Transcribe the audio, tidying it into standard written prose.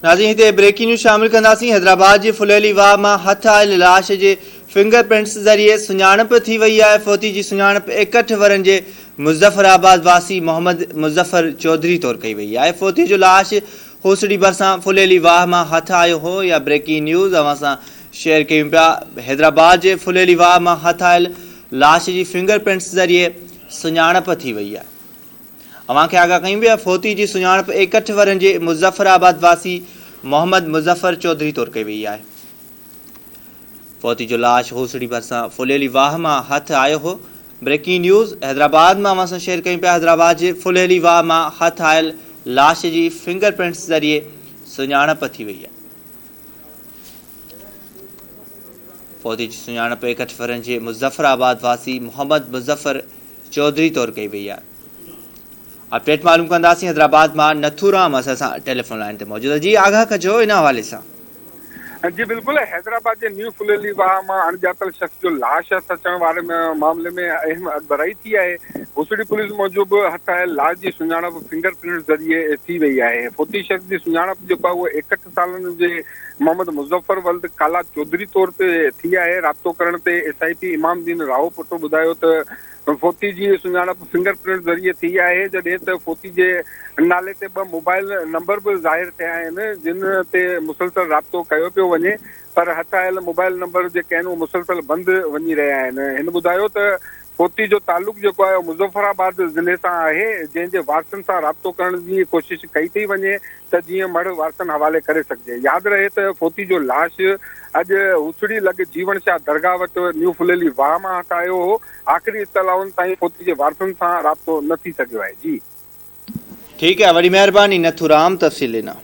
नाज़रीन हिते breaking news शामिल कंदासीं। हैदराबाद जी फुलेली वाह मां हथ आयल लाश जे फिंगरप्रिंट्स ज़रिए सुञाणप थी वई आहे। फ़ौती जी सुञाणप 61 वरनि जे मुज़फ़राबाद वासी मोहम्मद मुज़फ़र चौधरी तौरु कई वई आहे। फ़ौती जो लाश होसड़ी भरिसां फुलेली वाह मां हथ आयो हो। या ब्रेकिंग न्यूज़ अवां सां शेयर कयूं पिया। हैदराबाद जे फुलेली वाह मां हथ आयल लाश जी फिंगरप्रिंट्स ज़रिए सुञाणप थी वई आहे। अवां खे आगाह कयूं पिया। फ़ौती जी सुञाणप 61 वरनि जे मुज़फ़राबाद वासी मोहम्मद मुज़फ़र चौधरी तौरु कई वई आहे। फ़ौती जो लाश होसड़ी भरिसां फुलेली वाह मां हथ आयो हो। ब्रेकिंग न्यूज़ हैदराबाद मां अवां सां शेयर कयूं पिया। हैदराबाद जे फुलेली वाह मां हथ आयल लाश जी फिंगरप्रिंट्स ज़रिए सुञाणप थी वई आहे। फ़ौती जी सुञाणप 61 वरनि जे मुज़फ़राबाद वासी मोहम्मद मुज़फ़र चौधरी तौरु कई वई आहे। अपडेट मालूम कंदासीं। हैदराबाद मां नथूराम असां सां टेलीफोन लाइन ते मौजूद जी। आगाह कजो इन हवाले सां। जी बिल्कुल, हैदराबाद के न्यू फुलेली वाह मां अणॼातल शख्स जो लाश अचण वारे मामले में अहम अॻबराई थी आहे। हुसड़ी पुलिस मूजिब हथ आयल लाश जी सुञाणप फिंगरप्रिंट ज़रिए थी वई आहे। फ़ौती शख्स जी सुञाणप जेको आहे उहो 61 सालनि जे मोहम्मद मुज़फ़र वल्द काला चौधरी तौर ते थी आहे। राब्तो करण ते SIP इमामदीन राव पुटो ॿुधायो त फ़ौती जी सुञाणप फिंगरप्रिंट ज़रिए थी आहे, जॾहिं त फ़ौती जे नाले ते 2 मोबाइल नंबर बि ज़ाहिर थिया आहिनि जिन ते मुसलसल राब्तो कयो पियो वञे, पर हथ आयल मोबाइल नंबर जेके आहिनि उहे मुसलसल बंदि वञी रहिया आहिनि। हिन ॿुधायो त फ़ौती जो तालुक़ जेको आहे मुज़फ़राबाद ज़िले सां आहे, जंहिंजे वारसनि सां राब्तो करण जी कोशिशि कई थी वञे त जीअं मड़ वारसनि हवाले करे सघिजे। यादि रहे त फ़ौती जो लाश अॼु हुसड़ी लॻ जीवन शाह दरगाह वटि न्यू फुलेली वाह मां हथ आयो हो। आख़िरी इतलाउनि ताईं फ़ौती जे वारसनि सां राब्तो न थी सघियो आहे। जी ठीक है, वॾी महिरबानी नथूराम तफ़सील ॾिना।